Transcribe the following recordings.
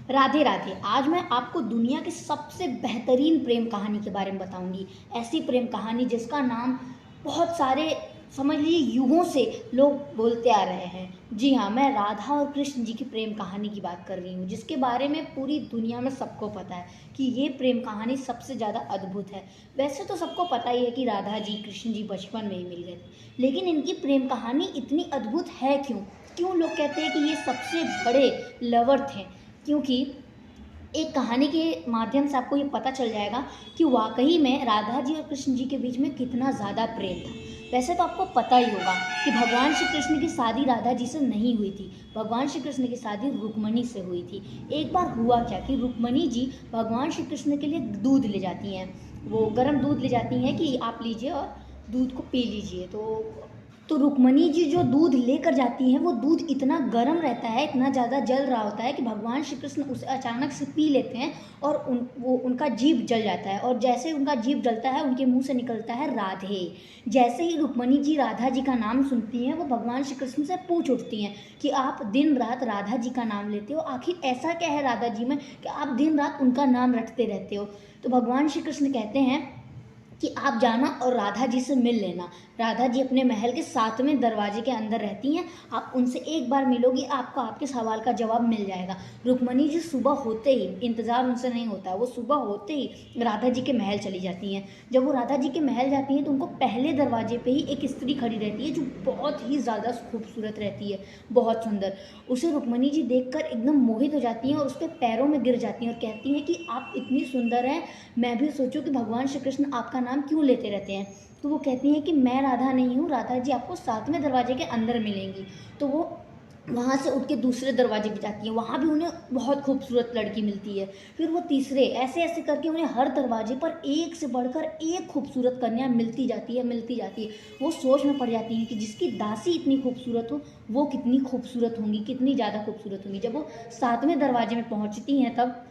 राधे राधे। आज मैं आपको दुनिया की सबसे बेहतरीन प्रेम कहानी के बारे में बताऊंगी। ऐसी प्रेम कहानी जिसका नाम बहुत सारे, समझ लीजिए, युगों से लोग बोलते आ रहे हैं। जी हाँ, मैं राधा और कृष्ण जी की प्रेम कहानी की बात कर रही हूँ, जिसके बारे में पूरी दुनिया में सबको पता है कि ये प्रेम कहानी सबसे ज़्यादा अद्भुत है। वैसे तो सबको पता ही है कि राधा जी कृष्ण जी बचपन में ही मिल गए थे, लेकिन इनकी प्रेम कहानी इतनी अद्भुत है क्यों? क्यों लोग कहते हैं कि ये सबसे बड़े लवर थे? क्योंकि एक कहानी के माध्यम से आपको ये पता चल जाएगा कि वाकई में राधा जी और कृष्ण जी के बीच में कितना ज़्यादा प्रेम था। वैसे तो आपको पता ही होगा कि भगवान श्री कृष्ण की शादी राधा जी से नहीं हुई थी। भगवान श्री कृष्ण की शादी रुक्मणी से हुई थी। एक बार हुआ क्या कि रुक्मणी जी भगवान श्री कृष्ण के लिए दूध ले जाती हैं। वो गर्म दूध ले जाती हैं कि आप लीजिए और दूध को पी लीजिए। तो रुक्मणी जी जो दूध लेकर जाती हैं, वो दूध इतना गर्म रहता है, इतना ज़्यादा जल रहा होता है कि भगवान श्री कृष्ण उसे अचानक से पी लेते हैं और उनका जीभ जल जाता है। और जैसे उनका जीभ जलता है, उनके मुंह से निकलता है राधे। जैसे ही रुक्मणी जी राधा जी का नाम सुनती हैं, वो भगवान श्री कृष्ण से पूछ उठती हैं कि आप दिन रात राधा जी का नाम लेते हो, आखिर ऐसा क्या है राधा जी में कि आप दिन रात उनका नाम रटते रहते हो? तो भगवान श्री कृष्ण कहते हैं कि आप जाना और राधा जी से मिल लेना। राधा जी अपने महल के 7वें दरवाजे के अंदर रहती हैं। आप उनसे एक बार मिलोगी, आपको आपके सवाल का जवाब मिल जाएगा। रुक्मणी जी सुबह होते ही, इंतज़ार उनसे नहीं होता, वो सुबह होते ही राधा जी के महल चली जाती हैं। जब वो राधा जी के महल जाती हैं तो उनको पहले दरवाजे पे ही एक स्त्री खड़ी रहती है, जो बहुत ही ज़्यादा खूबसूरत रहती है, बहुत सुंदर। उसे रुक्मणी जी देखकर एकदम मोहित हो जाती हैं और उसके पैरों में गिर जाती हैं और कहती हैं कि आप इतनी सुंदर हैं, मैं भी सोचूं कि भगवान श्री कृष्ण आपका नाम क्यों लेते रहते हैं। तो वो कहती हैं कि मैं राधा नहीं हूँ, राधा जी आपको 7वें दरवाजे के अंदर मिलेंगी। तो वो वहाँ से उठ के दूसरे दरवाजे पे जाती हैं, वहाँ भी उन्हें बहुत खूबसूरत लड़की मिलती है। फिर वो तीसरे, ऐसे ऐसे करके उन्हें हर दरवाजे पर एक से बढ़कर एक खूबसूरत कन्या मिलती जाती है, मिलती जाती है। वो सोच में पड़ जाती हैं कि जिसकी दासी इतनी खूबसूरत हो, वो कितनी खूबसूरत होंगी, कितनी ज़्यादा खूबसूरत होंगी। जब वो 7वें दरवाजे में पहुँचती हैं, तब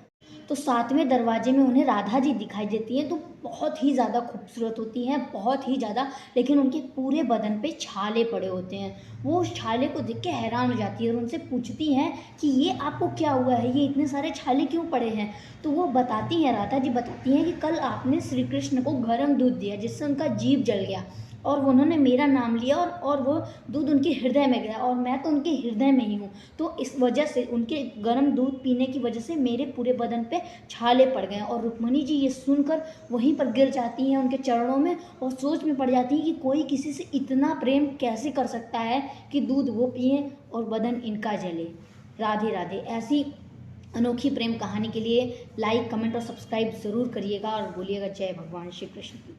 तो 7वें दरवाजे में उन्हें राधा जी दिखाई देती हैं। तो बहुत ही ज़्यादा खूबसूरत होती हैं, बहुत ही ज़्यादा, लेकिन उनके पूरे बदन पे छाले पड़े होते हैं। वो उस छाले को देख के हैरान हो जाती है और उनसे पूछती हैं कि ये आपको क्या हुआ है, ये इतने सारे छाले क्यों पड़े हैं? तो वो बताती हैं, राधा जी बताती हैं कि कल आपने श्री कृष्ण को गर्म दूध दिया, जिससे उनका जीभ जल गया और उन्होंने मेरा नाम लिया और वो दूध उनके हृदय में गया और मैं तो उनके हृदय में ही हूँ। तो इस वजह से, उनके गर्म दूध पीने की वजह से मेरे पूरे बदन पे छाले पड़ गए। और रुक्मणी जी ये सुनकर वहीं पर गिर जाती हैं उनके चरणों में और सोच में पड़ जाती हैं कि कोई किसी से इतना प्रेम कैसे कर सकता है कि दूध वो पिए और बदन इनका जले। राधे राधे। ऐसी अनोखी प्रेम कहानी के लिए लाइक, कमेंट और सब्सक्राइब ज़रूर करिएगा और बोलिएगा जय भगवान श्री कृष्ण।